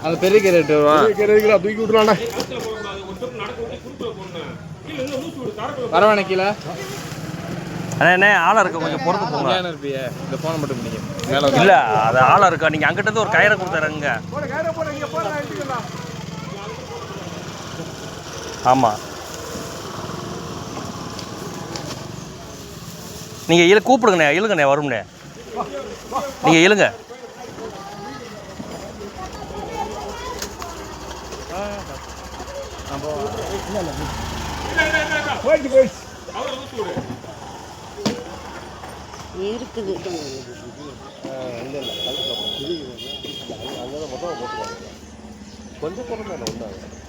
அந்த பெரிய கேரட் தூக்கி விட்டுலாண்ணா. பரவாயில்ல கீழே அண்ணே ஆளா இருக்க கொஞ்சம் பொறுத்து போங்க. இருப்பிய இந்த போனை மட்டும் பண்ணிக்க. இல்ல அது ஆளா இருக்கா, நீங்க அங்கிட்ட இருந்து ஒரு கயிறை கொடுத்துறங்க. ஆமா நீங்க கூப்பிடுங்கண்ணே, இழுங்கண்ணே வரும்ண்ணே, நீங்க இழுங்க. இருக்குது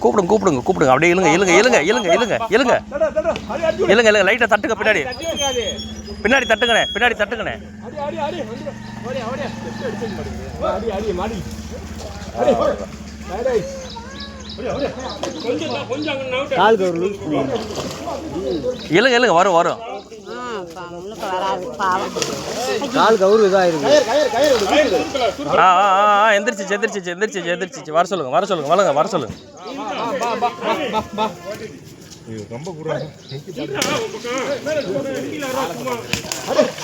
கூப்பிடுங்க கூப்பிடுங்க கூப்பிடுங்க, அப்படியே இழுங்க இழுங்க இழுங்க இழுங்க இழுங்க இழுங்க இழுங்க இழுங்க. லைட்டா தட்டுங்க, பின்னாடி பின்னாடி தட்டுங்கண்ணே, பின்னாடி தட்டுங்கண்ணே. இழுங்க இழுங்க, வரும் வரும். கால் கவுரு இதாயிருக்கு. எந்திரிச்சு எந்திரிச்சு எந்திரிச்சு எந்திரிச்சு வர சொல்லுங்க, வர சொல்லுங்க, வளங்க வர சொல்லுங்க. ரொம்ப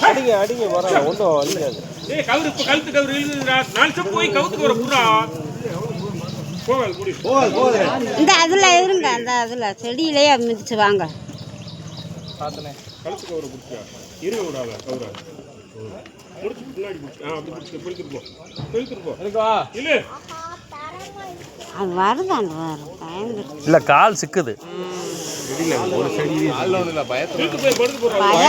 அடிங்க அடிங்க வர ஒன்றும் அடிக்காது. இந்த அதுல இருங்க, அந்த அதுல செடியிலேயே மிதிச்சு வாங்க. கழுத்து கவுரை பிடிச்சா இருங்க விடாத கவுரை முடிச்சு பின்னாடி பிடிச்சி அப்படி பிடிச்சி பிடிச்சிருப்போம் இல்லை அது வருதான் பயந்து இல்ல கால் சிக்குது. ஒரு செடி இல்லை பயத்து போய் படுத்து போடுறாங்க.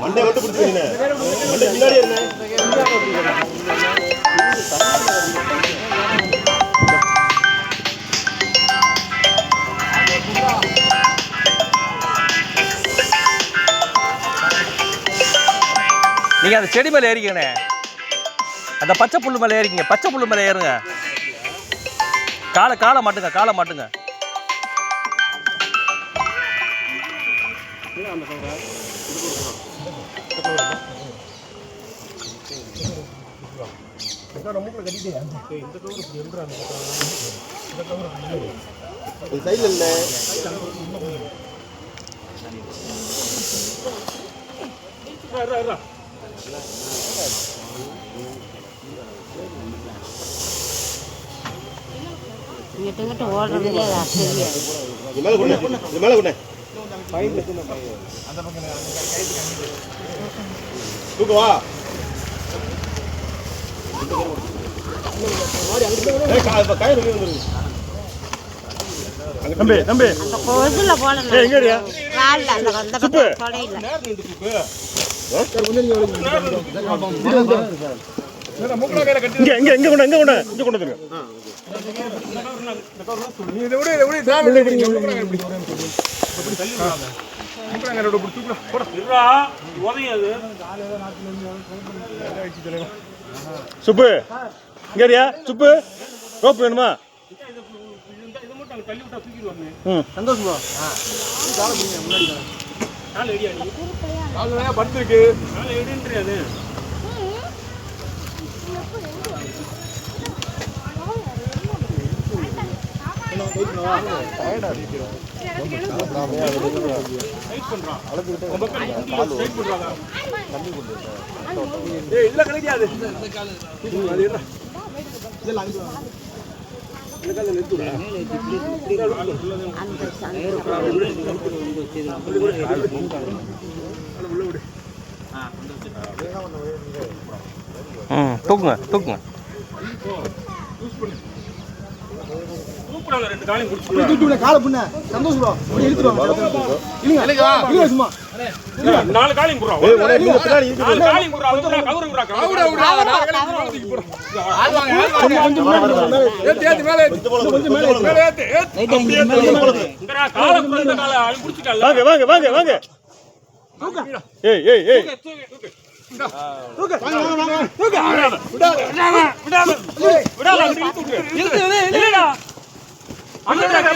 மண்டை விட்டு பிடிச்சிருங்க, மண்டை முன்னாடி என்ன நீங்க அந்த செடி மேலே ஏறிக்கண்ணே, அந்த பச்சை புல்லு மேலே ஏறிக்கிங்க, பச்சை புல்லு மேலே ஏறுங்க. காலை மாட்டுங்க, காலை மாட்டுங்க. இங்கிட்ட ஓடுறதுலே தூக்குவா தம்பி தம்பி அந்த கொசுல போடணும். எங்கடியா கால்ல அந்த தொடையில இங்க இங்க இங்க கொண்டு இங்க கொண்டு இங்க கொண்டு நீ இத விட இத விட தாம இல்ல அப்படி தள்ளி விடாத முக்கறாங்க ரோட புடி தூக்குடா போடா இருடா ஓதையாது சுப்பு இங்கறியா சுப்பு ரோப் வேணுமா இது மட்டும் தள்ளி விட்டா தூக்கிடுவாங்க சந்தோஷமா கால முன்னாடி கால ஏடியா நீ கால படுத்துருக்கு கால ஏடின்றியாது டயர்டா இருக்கு டைட் பண்றான் அளவுக்கு டைட் பண்றாங்க கம்மி பண்ணு ஏய் இல்ல கலக்கியாது இந்த கால் அது என்ன இதெல்லாம் அங்க இந்த கால் நிறுத்துடா அந்த சந்தேக உள்ள விடு தூக்குங்க தூக்குங்க. கூப்பிடாங்க ரெண்டு காலையும் குடிச்சு தூக்கிடுங்க காலை புண்ண சந்தோஷ் ப்ரோ அப்படியே இழுத்துடுவாங்க இல்லங்க சும்மா நாலு காலையும் போறா ஏய் நீங்க பின்னாடி இருக்கு நாலு காலையும் போறா அவரா கவுர விடுறா கவுர நாலு காலையும் மேல தூக்கி போறா ஆள் வாங்க கொஞ்சம் மேல ஏத்து மேல கொஞ்சம் மேல ஏத்து இங்கடா காலை புடிச்ச காலை ஆளு குடிச்சிட்டால வாங்க வாங்க வாங்க வாங்க தூக்கு ஏய் ஏய் ஏய் தூக்கு தூக்கு வாங்க வாங்க வாங்க தூக்கு விடாத விடாத விடாத இழுத்து இல்லடா அவ்வளவுதான்